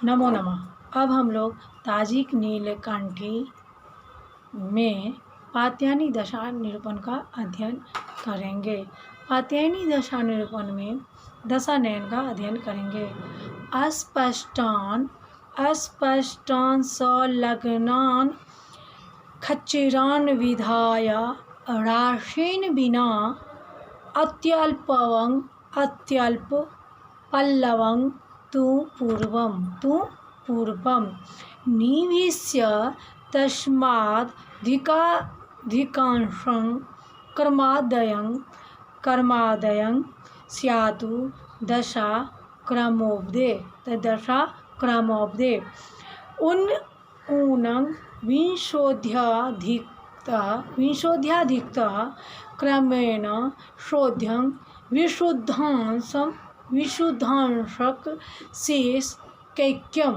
नमो नमः। अब हम लोग ताजिक नीलकंठी में पात्यायनी दशा निरूपण का अध्ययन करेंगे। पात्यायनी दशा निरूपण में दशा नयन का अध्ययन करेंगे। अस्पष्टान संलग्नान खच्चिरान विधाय राशीन विना अत्यल्प पल्लवं तु पूर्वं निविश्य तस्मादधिकांशं कर्मादयं स्यातु दशा क्रमोपदे ऊनं विंशोऽध्याधिकतः क्रमेण शोध्यं विशुद्धांशक शेषकैक्यं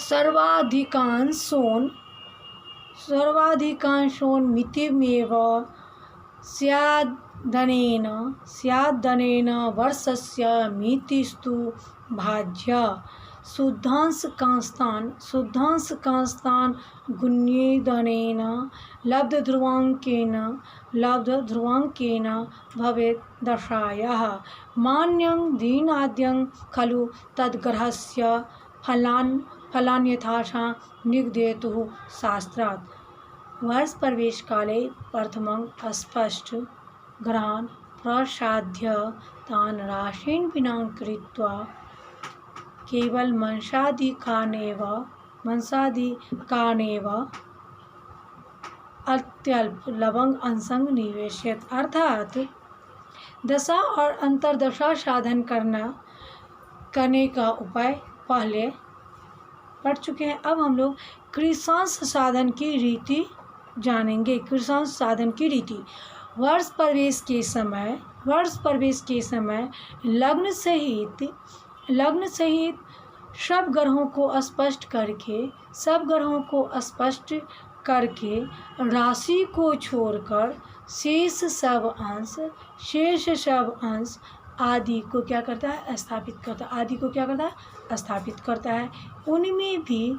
सर्वाधिकांशोन्मितिमेव स्यादनेन वर्षस्य मितिस्तु भाज्या शुद्धांशकांस्तान् गुण्येदनेन लब्धध्रुवाङ्केन भवेत् दशायाः मान्यं दीनाद्यं खलु तद्ग्रहस्य फलान्यथाशा निगदेतुः शास्त्रात्। वर्ष प्रवेश काले प्रथमं अस्पष्ट ग्रहान् प्रसाद्य तान् राशीन् विना कृत्वा केवल मंसादिकानेव अत्यल्प लवंग अंशं निवेशयत। अर्थात दशा और अंतरदशा साधन करने का उपाय पहले पढ़ चुके हैं। अब हम लोग कृशांश साधन की रीति जानेंगे। कृशांश साधन की रीति वर्ष प्रवेश के समय लग्न सहित सब ग्रहों को स्पष्ट करके राशि को छोड़कर शेष सब अंश आदि को क्या करता है? स्थापित करता है। उनमें भी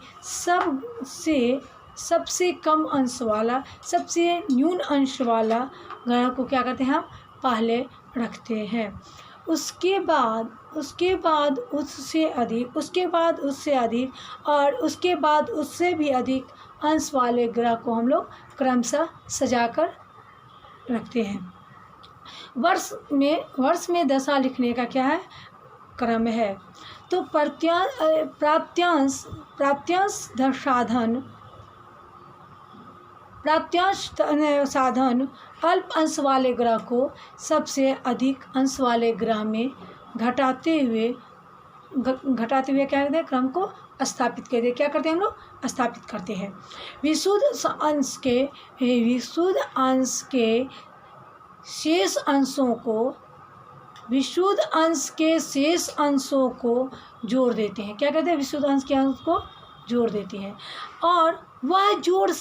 सबसे कम अंश वाला, सबसे न्यून अंश वाला ग्रह को क्या करते हैं? हम पहले रखते हैं। उसके बाद उससे अधिक, और उसके बाद उससे भी अधिक अंश वाले ग्रह को हम लोग क्रमशः सजाकर रखते हैं। वर्ष में दशा लिखने का क्या है? क्रम है। तो प्राप्यांश साधन अल्प अंश वाले ग्रह को सबसे अधिक अंश वाले ग्रह में घटाते हुए क्या करते हैं? क्रम को स्थापित करते हैं। क्या करते हैं हम लोग? स्थापित करते हैं। विशुद्ध अंश के शेष अंशों को जोड़ देते हैं। क्या कहते हैं? विशुद्ध अंश के अंश को जोड़ देते हैं। और वह जोड़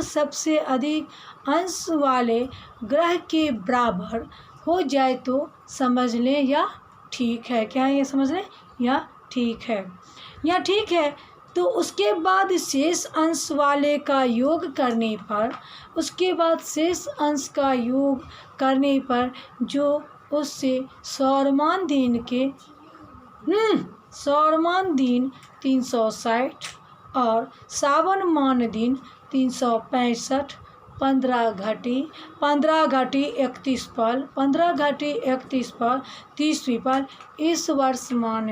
सबसे अधिक अंश वाले ग्रह के बराबर हो जाए तो समझ लें या ठीक है। क्या है? ये समझ लें या ठीक है, या ठीक है। तो उसके बाद शेष अंश वाले का योग करने पर जो उससे सौरमान दिन 360 और सावन मान दिन 365, 15 घटी 31 पल, 30वीं पल इस वर्षमान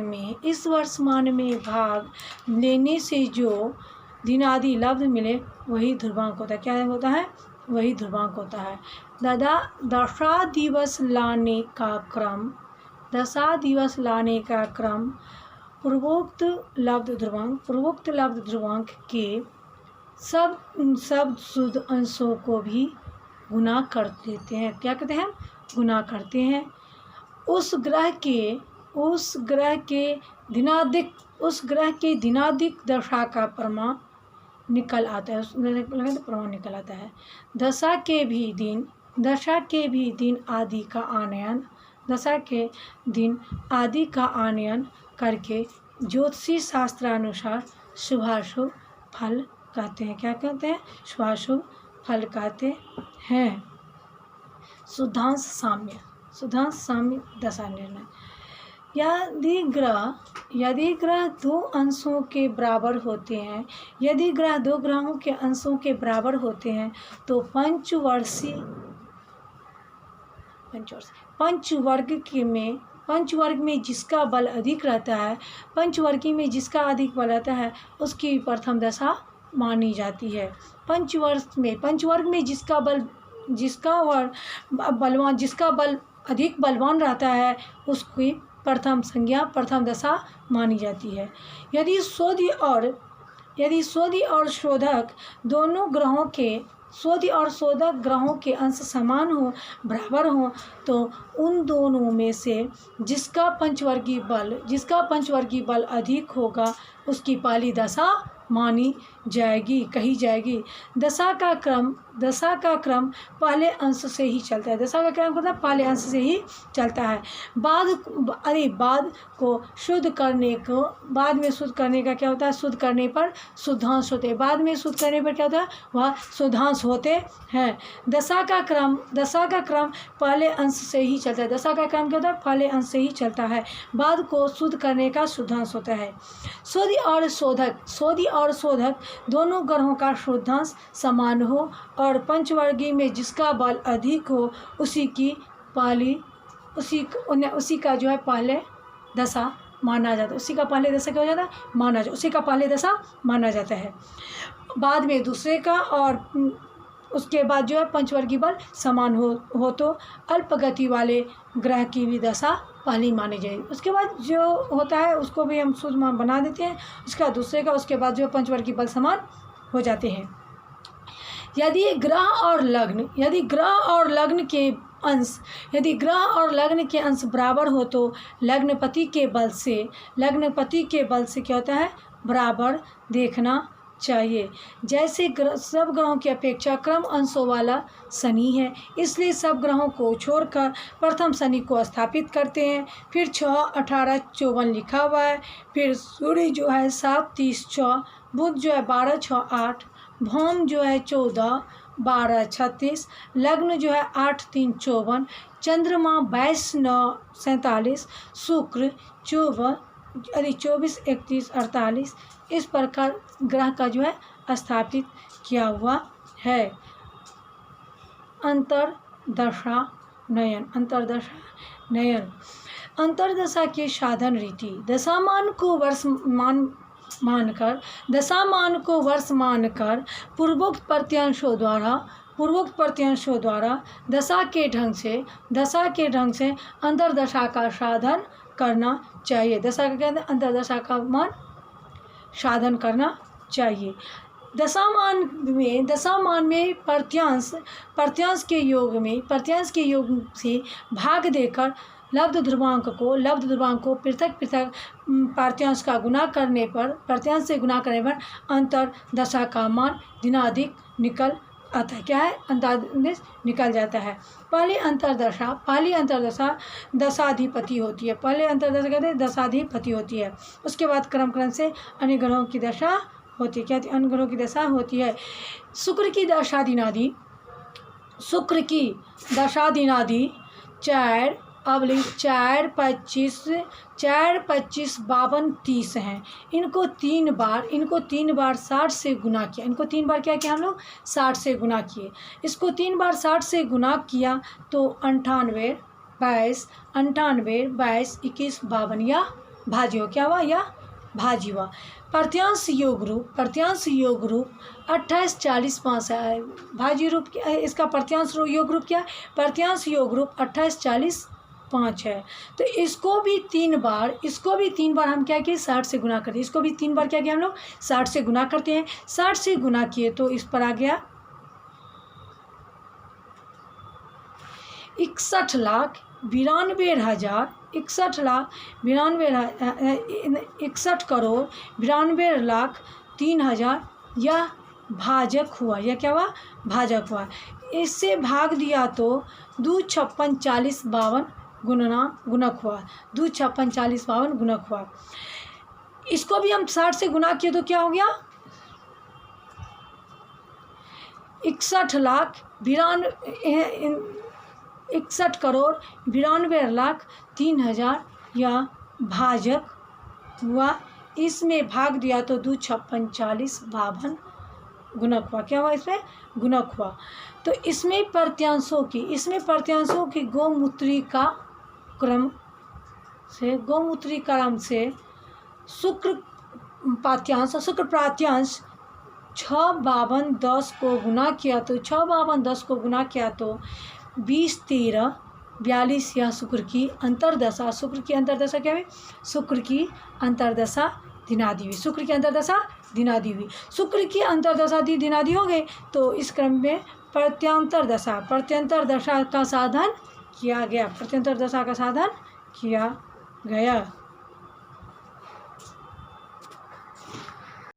में भाग लेने से जो दिनादि लब्ध मिले वही ध्रुवांक होता है। क्या होता है? वही ध्रुवांक होता है। दशा दिवस लाने का क्रम पूर्वोक्त लब्ध ध्रुवांक के सब शुद्ध अंशों को भी गुना कर देते हैं। क्या कहते हैं? गुना करते हैं। उस ग्रह के दिनादिक दशा का प्रमाण निकल आता है। दशा के भी दिन दशा के भी दिन आदि का आनयन, दशा के दिन आदि का आनयन करके ज्योतिषी शास्त्रानुसार शुभाशुभ फल कहते हैं। क्या कहते हैं? शुभाशुभ फल कहते हैं। शुद्धांश साम्य, शुद्धांश साम्य दशा निर्णय। यदि ग्रह दो अंशों के बराबर होते हैं, यदि ग्रह दो ग्रहों के अंशों के बराबर होते हैं तो पंचवर्ग में जिसका बल अधिक रहता है, पंचवर्गी में जिसका अधिक बल रहता है उसकी प्रथम दशा मानी जाती है। पंचवर्ग में जिसका बल अधिक बलवान रहता है उसकी प्रथम संज्ञा, प्रथम दशा मानी जाती है। यदि शोधी और शोधक दोनों ग्रहों के अंश समान हो, बराबर हो, तो उन दोनों में से जिसका पंचवर्गीय बल अधिक होगा उसकी पहली दशा मानी जाएगी, कही जाएगी। दशा का क्रम पहले अंश से ही चलता है। दशा का क्रम मतलब पहले अंश से ही चलता है। बाद में शुद्ध करने का क्या होता है? शुद्ध करने पर शुद्धांश होते हैं। बाद में शुद्ध करने पर क्या होता है? वह शुद्धांश होते हैं। दशा का क्रम पहले अंश से ही चलता है। दशा का क्रम क्या होता है? पहले अंश से ही चलता है। बाद को शुद्ध करने का शुद्धांश होता है। शोधी और शोधक दोनों ग्रहों का शुद्धांश समान हो और पंचवर्गीय में जिसका बल अधिक हो उसी का जो है पहले दशा माना जाता है। उसी का पहले दशा क्या हो जाता है? उसी का पहले दशा माना जाता है। बाद में दूसरे का, और उसके बाद जो है पंचवर्गीय बल समान हो तो अल्प गति वाले ग्रह की भी दशा पहली मानी जाएगी। उसके बाद जो होता है उसको भी हम शुद्ध बना देते हैं, उसका दूसरे का, उसके बाद जो पंचवर्गीय बल समान हो जाते हैं। यदि ग्रह और लग्न के अंश बराबर हो तो लग्नपति के बल से क्या होता है? बराबर देखना चाहिए। जैसे सब ग्रहों की अपेक्षा क्रम अंशों वाला शनि है, इसलिए सब ग्रहों को छोड़कर प्रथम शनि को स्थापित करते हैं। फिर 6, 18, 54 लिखा हुआ है। फिर सूर्य जो है 7, 30, 6, बुध जो है 12, 6, 8, भौम जो है 14, 12, 36, लग्न जो है 8, 3, 54, चंद्रमा 22, 9, 47, शुक्र 24, 31, 48। इस प्रकार ग्रह का जो है स्थापित किया हुआ है। अंतरदशा नयन। अंतरदशा के साधन रीति। दशामान को वर्ष मानकर पूर्वोक्त प्रत्यांशों द्वारा दशा के ढंग से अंतरदशा का साधन करना चाहिए। दशा का क्या है? अंतरदशा का मान साधन करना चाहिए। दशामान में प्रत्यांश के योग से भाग देकर लब्ध ध्रुवांक को पृथक प्रत्यांश से गुणा करने पर अंतर दशा का मान दिनाधिक निकल आता है। क्या है? अंतर्देश निकल जाता है। पहली अंतरदशा दशाधिपति होती है। पहले अंतरदशा कहते हैं दशाधिपति होती है। उसके बाद क्रम से अन्य ग्रहों की दशा होती है। क्या? अन्य ग्रहों की दशा होती है। शुक्र की दशा दिनादि 4, 25, 52, 30 हैं। इनको तीन बार 60 से गुना किया। इनको 3 बार क्या किया हम लोग? 60 से गुना किए। इसको 3 बार 60 से गुना किया तो 98, 22, 21, 52 या भाजी हो। क्या हुआ? या भाजी हुआ। प्रत्यांश योग रूप 28, 40, 5 है। भाजी रूप इसका प्रत्यांश योग रूप क्या है? प्रत्यांश योग रूप 28, 40, 5 है। तो इसको भी तीन बार हम क्या किए? 60 से गुना करते हैं। इसको भी 3 बार क्या किया हम लोग? 60 से गुना करते हैं। 60 से गुना किए तो इस पर आ गया 61,92,03,000 यह भाजक हुआ। यह क्या हुआ? भाजक हुआ। इससे भाग दिया तो 2 56 40 52 गुणक हुआ। 2 56 40 52 गुणक हुआ। इसको भी हम 60 से गुना किए तो क्या हो गया? 61 करोड़ 92 लाख 3 हज़ार या भाजक हुआ। इसमें भाग दिया तो 2 56 40 52 गुणक हुआ। क्या हुआ? इसमें गुणक हुआ। तो इसमें प्रत्यांशों की गोमूत्री क्रम से शुक्र प्रात्यांश 6 52 10 को गुना किया तो 6 52 10 को गुना किया तो 20 13 42 या शुक्र की अंतर्दशा। शुक्र की अंतर्दशा क्या है? शुक्र की अंतर्दशा दिनादि हुई। शुक्र की अंतर्दशा दिनादि हुई। शुक्र की अंतर्दशा दिनादि हो गए तो इस क्रम में प्रत्यंतर दशा का साधन किया गया।